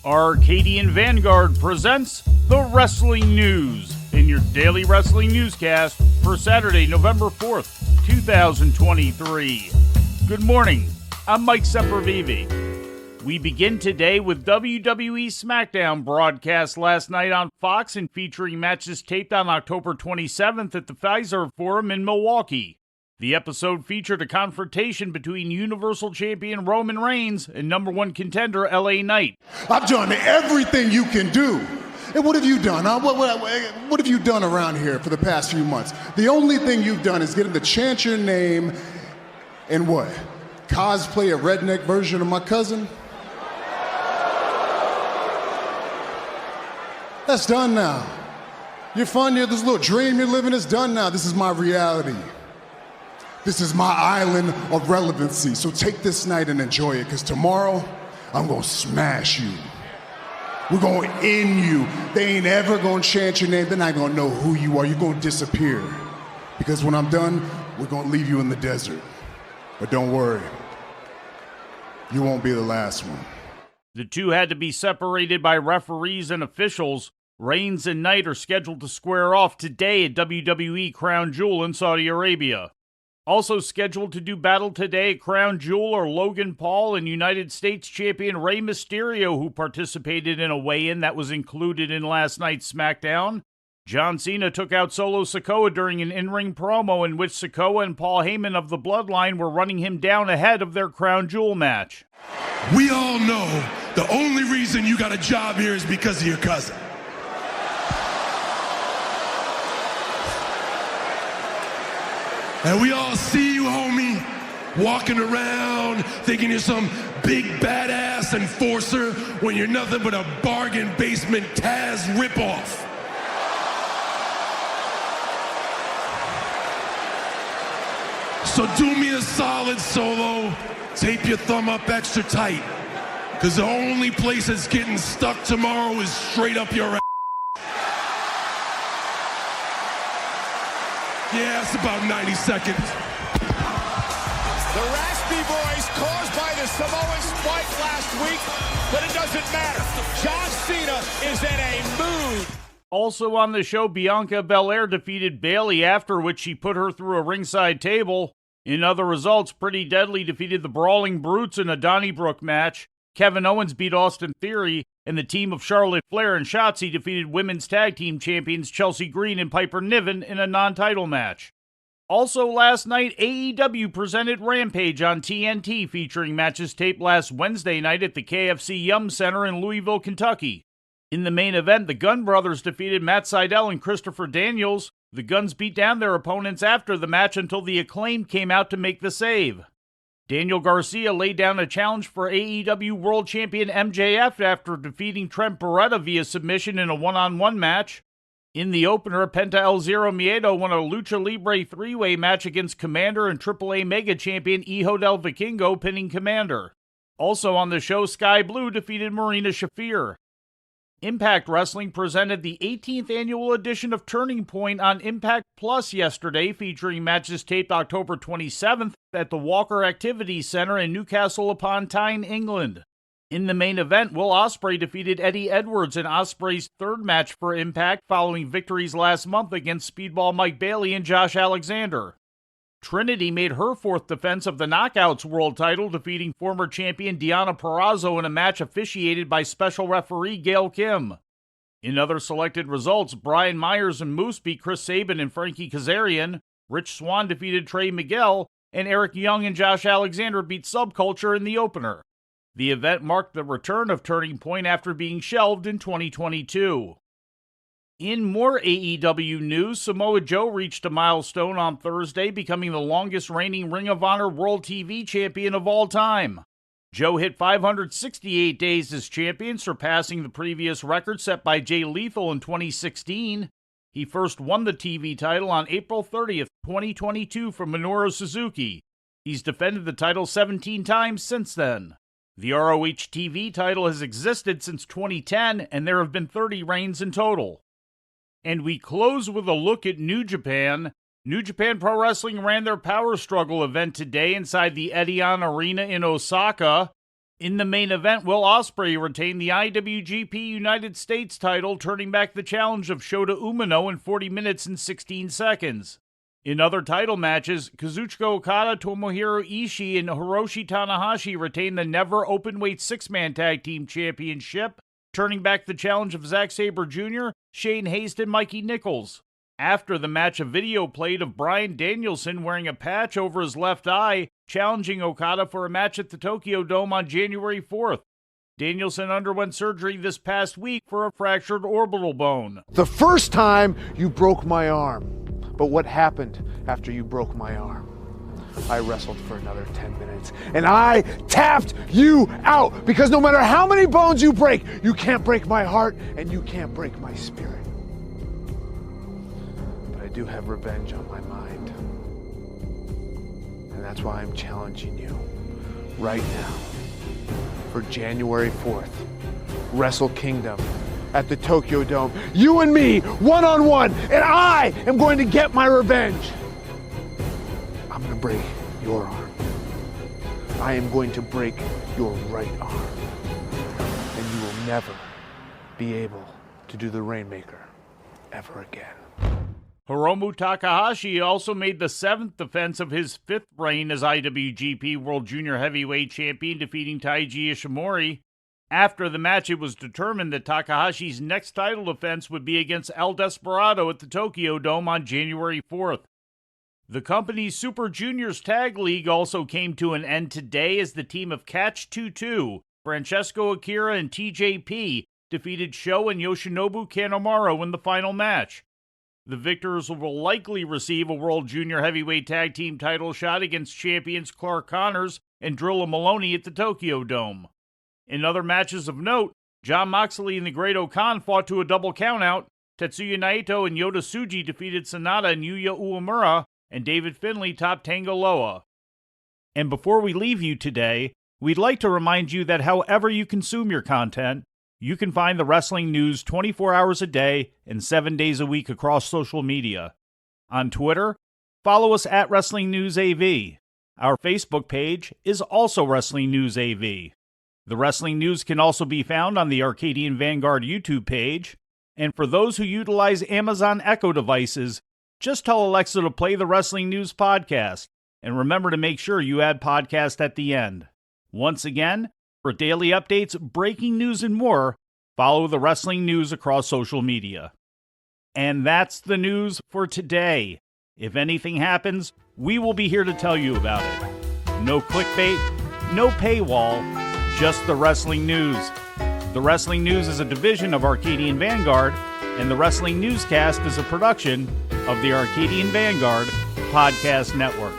Arcadian Vanguard presents the Wrestling News in your daily wrestling newscast for Saturday, November 4th, 2023. Good morning, I'm Mike Sempervive. We begin today with WWE Smackdown, broadcast last night on Fox and featuring matches taped on October 27th at the Fiserv Forum in Milwaukee. The episode featured a confrontation between Universal Champion Roman Reigns and number one contender LA Knight. I've done everything you can do. And what have you done? Huh? What have you done around here for the past few months? The only thing you've done is get him to chant your name and what? Cosplay a redneck version of my cousin? That's done now. You're fun, this little dream you're living is done now. This is my reality. This is my island of relevancy. So take this night and enjoy it, because tomorrow, I'm gonna smash you. We're gonna end you. They ain't ever gonna chant your name. They're not gonna know who you are. You're gonna disappear. Because when I'm done, we're gonna leave you in the desert. But don't worry, you won't be the last one. The two had to be separated by referees and officials. Reigns and Knight are scheduled to square off today at WWE Crown Jewel in Saudi Arabia. Also scheduled to do battle today at Crown Jewel are Logan Paul and United States Champion Rey Mysterio, who participated in a weigh-in that was included in last night's SmackDown. John Cena took out Solo Sikoa during an in-ring promo in which Sikoa and Paul Heyman of the Bloodline were running him down ahead of their Crown Jewel match. We all know the only reason you got a job here is because of your cousin. And we all see you, homie, walking around thinking you're some big badass enforcer when you're nothing but a bargain basement Taz ripoff. So do me a solid, Solo. Tape your thumb up extra tight, because the only place that's getting stuck tomorrow is straight up your ass. Yeah, it's about 90 seconds. The raspy voice caused by the Samoan spike last week, but it doesn't matter. John Cena is in a mood. Also on the show, Bianca Belair defeated Bayley, after which she put her through a ringside table. In other results, Pretty Deadly defeated the Brawling Brutes in a Donnybrook match. Kevin Owens beat Austin Theory, and the team of Charlotte Flair and Shotzi defeated women's tag team champions Chelsea Green and Piper Niven in a non-title match. Also last night, AEW presented Rampage on TNT, featuring matches taped last Wednesday night at the KFC Yum Center in Louisville, Kentucky. In the main event, the Gunn brothers defeated Matt Sydal and Christopher Daniels. The Guns beat down their opponents after the match until the Acclaimed came out to make the save. Daniel Garcia laid down a challenge for AEW World Champion MJF after defeating Trent Beretta via submission in a one-on-one match. In the opener, Penta El Zero Miedo won a Lucha Libre three-way match against Commander and AAA Mega Champion Hijo del Vikingo, pinning Commander. Also on the show, Sky Blue defeated Marina Shafir. Impact Wrestling presented the 18th annual edition of Turning Point on Impact Plus yesterday, featuring matches taped October 27th at the Walker Activities Center in Newcastle upon Tyne, England. In the main event, Will Ospreay defeated Eddie Edwards in Ospreay's third match for Impact following victories last month against Speedball Mike Bailey and Josh Alexander. Trinity made her fourth defense of the Knockouts World title, defeating former champion Deonna Purrazzo in a match officiated by special referee Gail Kim. In other selected results, Brian Myers and Moose beat Chris Sabin and Frankie Kazarian, Rich Swann defeated Trey Miguel, and Eric Young and Josh Alexander beat Subculture in the opener. The event marked the return of Turning Point after being shelved in 2022. In more AEW news, Samoa Joe reached a milestone on Thursday, becoming the longest reigning Ring of Honor World TV Champion of all time. Joe hit 568 days as champion, surpassing the previous record set by Jay Lethal in 2016. He first won the TV title on April 30th, 2022 from Minoru Suzuki. He's defended the title 17 times since then. The ROH TV title has existed since 2010, and there have been 30 reigns in total. And we close with a look at New Japan. New Japan Pro Wrestling ran their Power Struggle event today inside the Edion Arena in Osaka. In the main event, Will Ospreay retained the IWGP United States title, turning back the challenge of Shota Umino in 40 minutes and 16 seconds. In other title matches, Kazuchika Okada, Tomohiro Ishii, and Hiroshi Tanahashi retained the Never Openweight Six-Man Tag Team Championship, turning back the challenge of Zack Sabre Jr., Shane Haste, and Mikey Nichols. After the match, a video played of Bryan Danielson wearing a patch over his left eye, challenging Okada for a match at the Tokyo Dome on January 4th. Danielson underwent surgery this past week for a fractured orbital bone. The first time you broke my arm. But what happened after you broke my arm? I wrestled for another 10 minutes and I tapped you out because no matter how many bones you break, you can't break my heart and you can't break my spirit. But I do have revenge on my mind. And that's why I'm challenging you right now for January 4th, Wrestle Kingdom at the Tokyo Dome. You and me, one-on-one, and I am going to get my revenge. I'm going to break your arm. I am going to break your right arm. And you will never be able to do the Rainmaker ever again. Hiromu Takahashi also made the 7th defense of his 5th reign as IWGP World Junior Heavyweight Champion, defeating Taiji Ishimori. After the match, it was determined that Takahashi's next title defense would be against El Desperado at the Tokyo Dome on January 4th. The company's Super Juniors Tag League also came to an end today as the team of Catch 2-2, Francesco Akira and TJP, defeated Sho and Yoshinobu Kanemaru in the final match. The victors will likely receive a World Junior Heavyweight Tag Team title shot against champions Clark Connors and Drilla Maloney at the Tokyo Dome. In other matches of note, Jon Moxley and the Great Okan fought to a double countout. Tetsuya Naito and Yota Tsuji defeated Sanada and Yuya Uemura, and David Finlay topped Tanga Loa. And before we leave you today, we'd like to remind you that however you consume your content, you can find the wrestling news 24 hours a day and 7 days a week across social media. On Twitter, follow us at Wrestling News AV. Our Facebook page is also Wrestling News AV. The Wrestling News can also be found on the Arcadian Vanguard YouTube page. And for those who utilize Amazon Echo devices, just tell Alexa to play the Wrestling News podcast. And remember to make sure you add podcast at the end. Once again, for daily updates, breaking news, and more, follow the Wrestling News across social media. And that's the news for today. If anything happens, we will be here to tell you about it. No clickbait, no paywall, just the Wrestling News. The Wrestling News is a division of Arcadian Vanguard, and the Wrestling Newscast is a production of the Arcadian Vanguard Podcast Network.